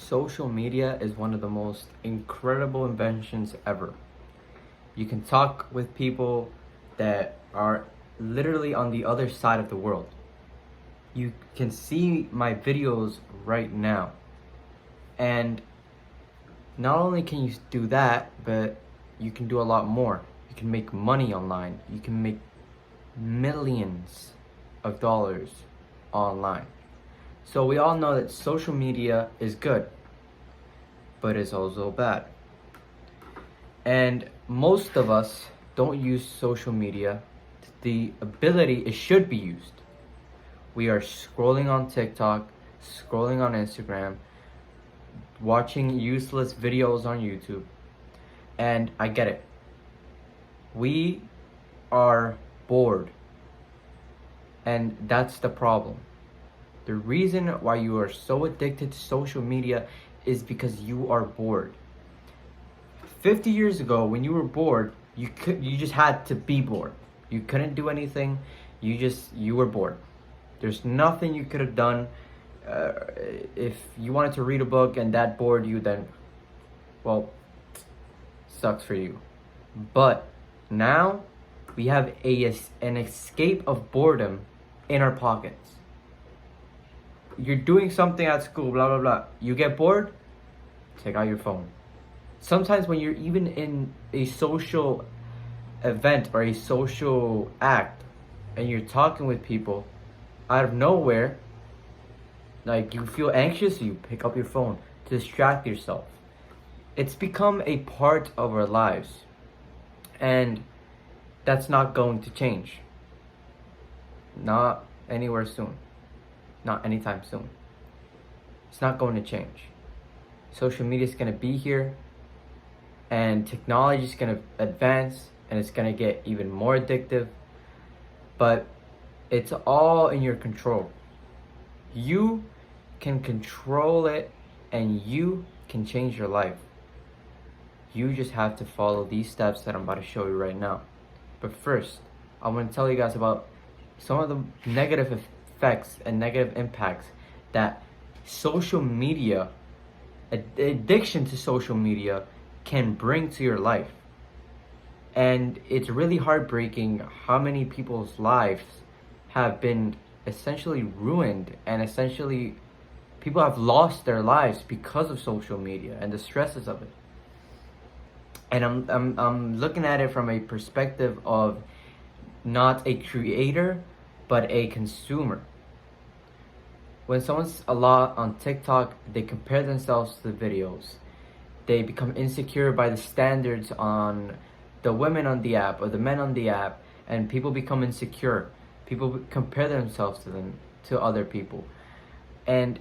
Social media is one of the most incredible inventions ever. You can talk with people that are literally on the other side of the world. You can see my videos right now. And not only can you do that, but you can do a lot more. You can make money online. You can make millions of dollars online. So we all know that social media is good, but it's also bad. And most of us don't use social media to the ability it should be used. We are scrolling on TikTok, scrolling on Instagram, watching useless videos on YouTube. And I get it. We are bored. And that's the problem. The reason why you are so addicted to social media is because you are bored. 50 years ago, when you were bored, you just had to be bored. You couldn't do anything. You were bored. There's nothing you could have done. If you wanted to read a book and that bored you, then, well, sucks for you. But now we have an escape of boredom in our pockets. You're doing something at school, blah, blah, blah. You get bored, take out your phone. Sometimes when you're even in a social event or a social act and you're talking with people, out of nowhere, like you feel anxious, you pick up your phone to distract yourself. It's become a part of our lives, and that's not going to change. Not anywhere soon. Not anytime soon. It's not going to change. Social media is going to be here, and technology is going to advance, and it's going to get even more addictive. But it's all in your control. You can control it, and you can change your life. You just have to follow these steps that I'm about to show you right now. But first, I want to tell you guys about some of the negative effects and negative impacts that social media, addiction to social media, can bring to your life. And it's really heartbreaking how many people's lives have been essentially ruined, and essentially people have lost their lives because of social media and the stresses of it. And I'm looking at it from a perspective of not a creator, but a consumer. When someone's a lot on TikTok, they compare themselves to the videos. They become insecure by the standards on the women on the app or the men on the app, and people become insecure. People compare themselves to other people. And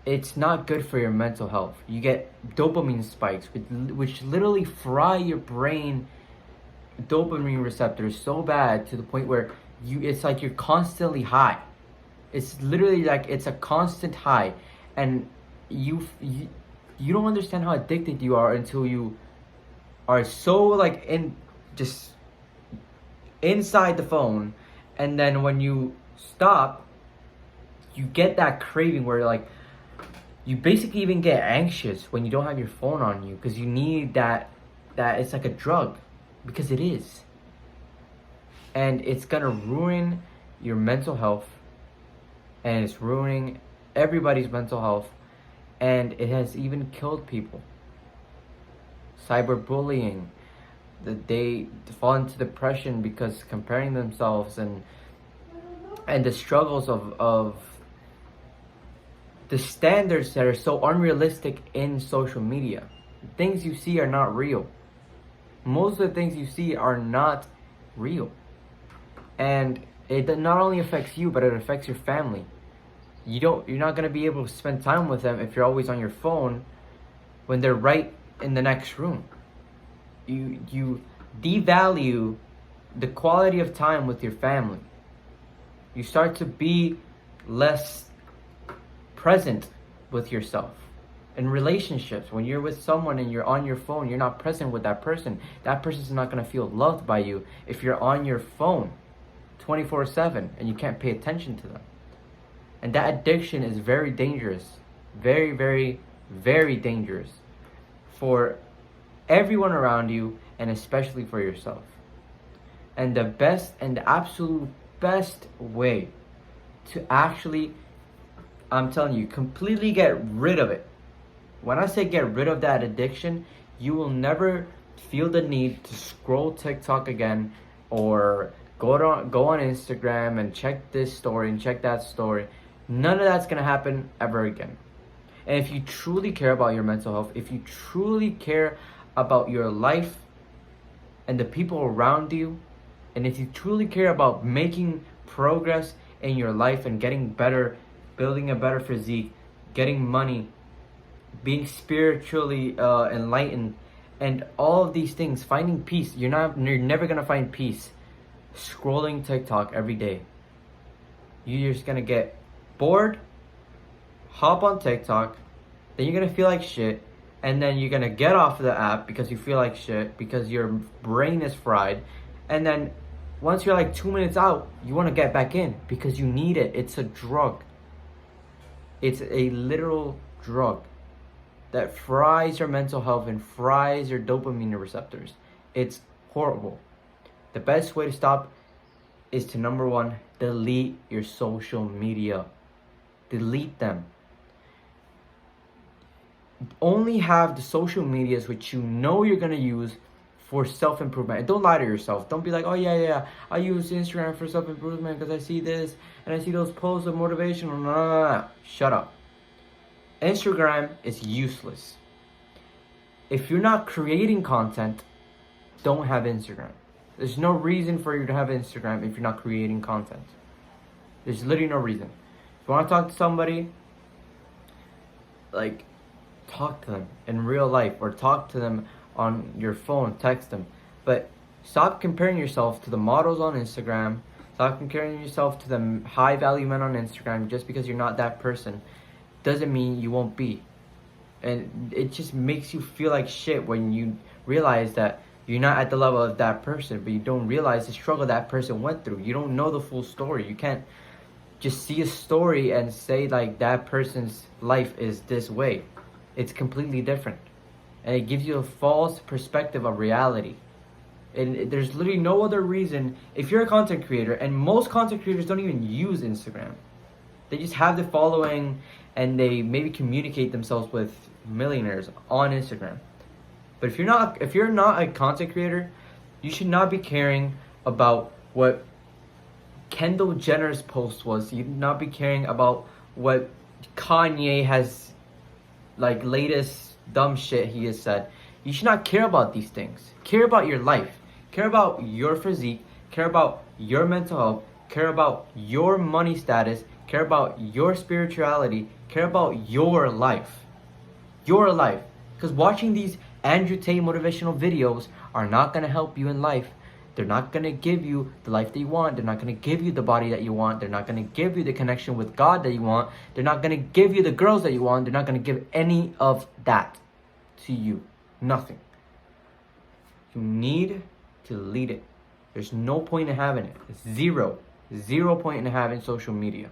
it's not good for your mental health. You get dopamine spikes, which literally fry your brain dopamine receptors so bad to the point where it's like you're constantly high. It's literally like it's a constant high, and you don't understand how addicted you are until you are so like just inside the phone, and then when you stop, you get that craving where like you basically even get anxious when you don't have your phone on you, because you need that it's like a drug, because it is. And it's gonna ruin your mental health, and it's ruining everybody's mental health, and it has even killed people. Cyberbullying, that they fall into depression because comparing themselves, and the struggles of the standards that are so unrealistic in social media. The things you see are not real. Most of the things you see are not real. And it not only affects you, but it affects your family. You're not going to be able to spend time with them if you're always on your phone when they're right in the next room. You devalue the quality of time with your family. You start to be less present with yourself. In relationships, when you're with someone and you're on your phone, you're not present with that person. That person's not going to feel loved by you if you're on your phone 24/7 and you can't pay attention to them. And that addiction is very dangerous. Very, very, very dangerous for everyone around you and especially for yourself. And the best and the absolute best way to actually, I'm telling you, completely get rid of it. When I say get rid of that addiction, you will never feel the need to scroll TikTok again or go on Instagram and check this story and check that story. None of that's gonna happen ever again. And if you truly care about your mental health, if you truly care about your life and the people around you, and if you truly care about making progress in your life and getting better, building a better physique, getting money, being spiritually enlightened, and all of these things, finding peace, you're never gonna find peace scrolling TikTok every day. You're just gonna get bored, hop on TikTok, then you're gonna feel like shit, and then you're gonna get off of the app because you feel like shit, because your brain is fried, and then once you're like 2 minutes out, you wanna get back in because you need it. It's a drug. It's a literal drug that fries your mental health and fries your dopamine receptors. It's horrible. The best way to stop is to, number one, delete your social media. Delete them. Only have the social medias which you know you're gonna use for self-improvement. And don't lie to yourself. Don't be like, oh yeah, I use Instagram for self-improvement because I see this and I see those posts of motivation. No. Shut up. Instagram is useless. If you're not creating content, don't have Instagram. There's no reason for you to have Instagram if you're not creating content. There's literally no reason. If you want to talk to somebody, like, talk to them in real life or talk to them on your phone, text them. But stop comparing yourself to the models on Instagram. Stop comparing yourself to the high value men on Instagram. Just because you're not that person doesn't mean you won't be. And it just makes you feel like shit when you realize that you're not at the level of that person, but you don't realize the struggle that person went through. You don't know the full story. You can't just see a story and say like that person's life is this way. It's completely different. And it gives you a false perspective of reality. And there's literally no other reason. If you're a content creator, and most content creators don't even use Instagram. They just have the following and they maybe communicate themselves with millionaires on Instagram. But if you're not a content creator, you should not be caring about what Kendall Jenner's post was. You should not be caring about what Kanye has, like, latest dumb shit he has said. You should not care about these things. Care about your life. Care about your physique. Care about your mental health. Care about your money status. Care about your spirituality. Care about your life. Your life. Because watching these Andrew Tate motivational videos are not going to help you in life. They're not going to give you the life that you want. They're not going to give you the body that you want. They're not going to give you the connection with God that you want. They're not going to give you the girls that you want. They're not going to give any of that to you. Nothing. You need to delete it. There's no point in having it. It's zero point in having social media.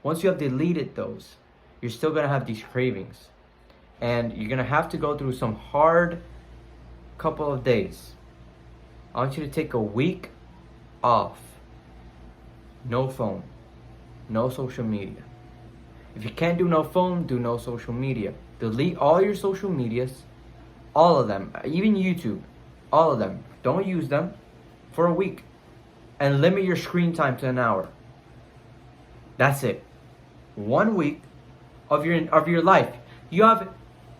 Once you have deleted those, you're still going to have these cravings. And you're going to have to go through some hard couple of days. I want you to take a week off. No phone. No social media. If you can't do no phone, do no social media. Delete all your social medias. All of them. Even YouTube. All of them. Don't use them for a week. And limit your screen time to an hour. That's it. 1 week of your life. You have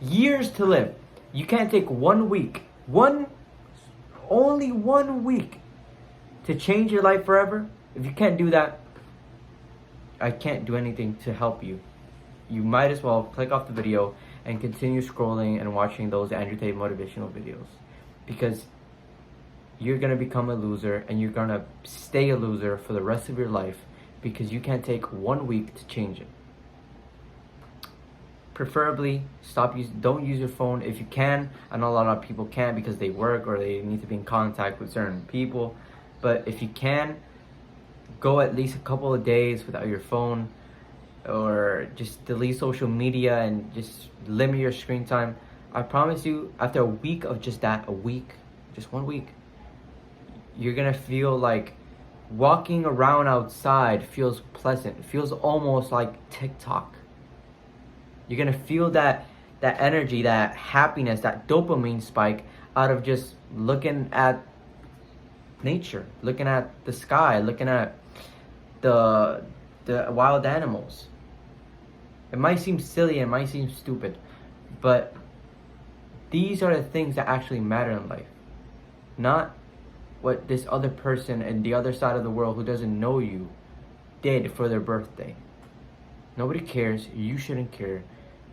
years to live. You can't take 1 week. Only 1 week to change your life forever. If you can't do that, I can't do anything to help you. You might as well click off the video and continue scrolling and watching those Andrew Tate motivational videos. Because you're going to become a loser and you're going to stay a loser for the rest of your life because you can't take 1 week to change it. Preferably, don't use your phone if you can. I know a lot of people can't because they work or they need to be in contact with certain people. But if you can, go at least a couple of days without your phone. or just delete social media and just limit your screen time, I promise you, after a week of just that, just 1 week, you're gonna feel like walking around outside feels pleasant. It feels almost like TikTok. You're gonna feel that energy, that happiness, that dopamine spike out of just looking at nature, looking at the sky, looking at the wild animals. It might seem silly, it might seem stupid, but these are the things that actually matter in life. Not what this other person in the other side of the world who doesn't know you did for their birthday. Nobody cares. You shouldn't care.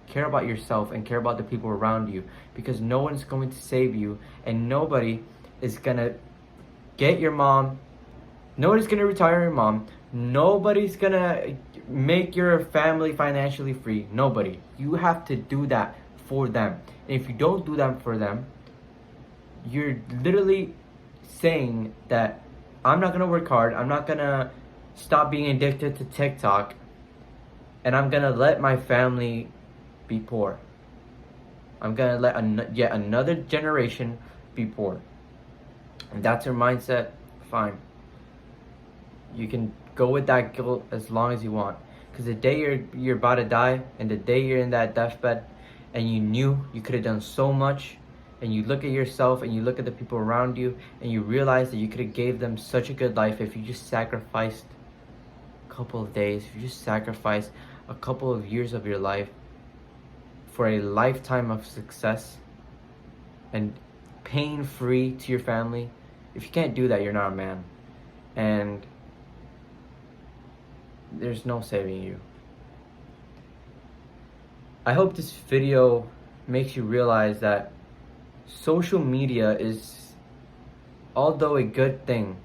Care about yourself and care about the people around you, because no one's going to save you, and nobody is gonna get your mom. Nobody's gonna retire your mom. Nobody's gonna make your family financially free. Nobody. You have to do that for them. And if you don't do that for them, you're literally saying that I'm not gonna work hard. I'm not gonna stop being addicted to TikTok, and I'm gonna let my family be poor. I'm gonna let yet another generation be poor. And that's your mindset, fine. You can go with that guilt as long as you want. Because the day you're about to die, and the day you're in that deathbed, and you knew you could have done so much, and you look at yourself and you look at the people around you, and you realize that you could have gave them such a good life if you just sacrificed a couple of days, if you just sacrificed a couple of years of your life for a lifetime of success and pain-free to your family. If you can't do that, you're not a man. And there's no saving you. I hope this video makes you realize that social media is, although a good thing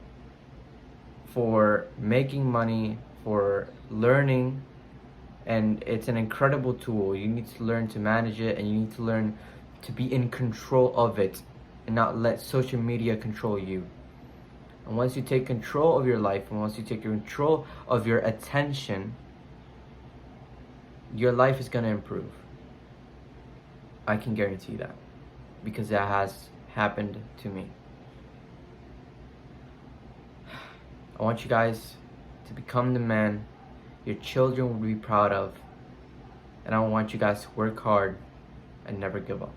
for making money, for learning, and it's an incredible tool. You need to learn to manage it, and you need to learn to be in control of it and not let social media control you. And once you take control of your life, and once you take control of your attention, your life is going to improve. I can guarantee that, because that has happened to me. I want you guys to become the man your children will be proud of. And I want you guys to work hard and never give up.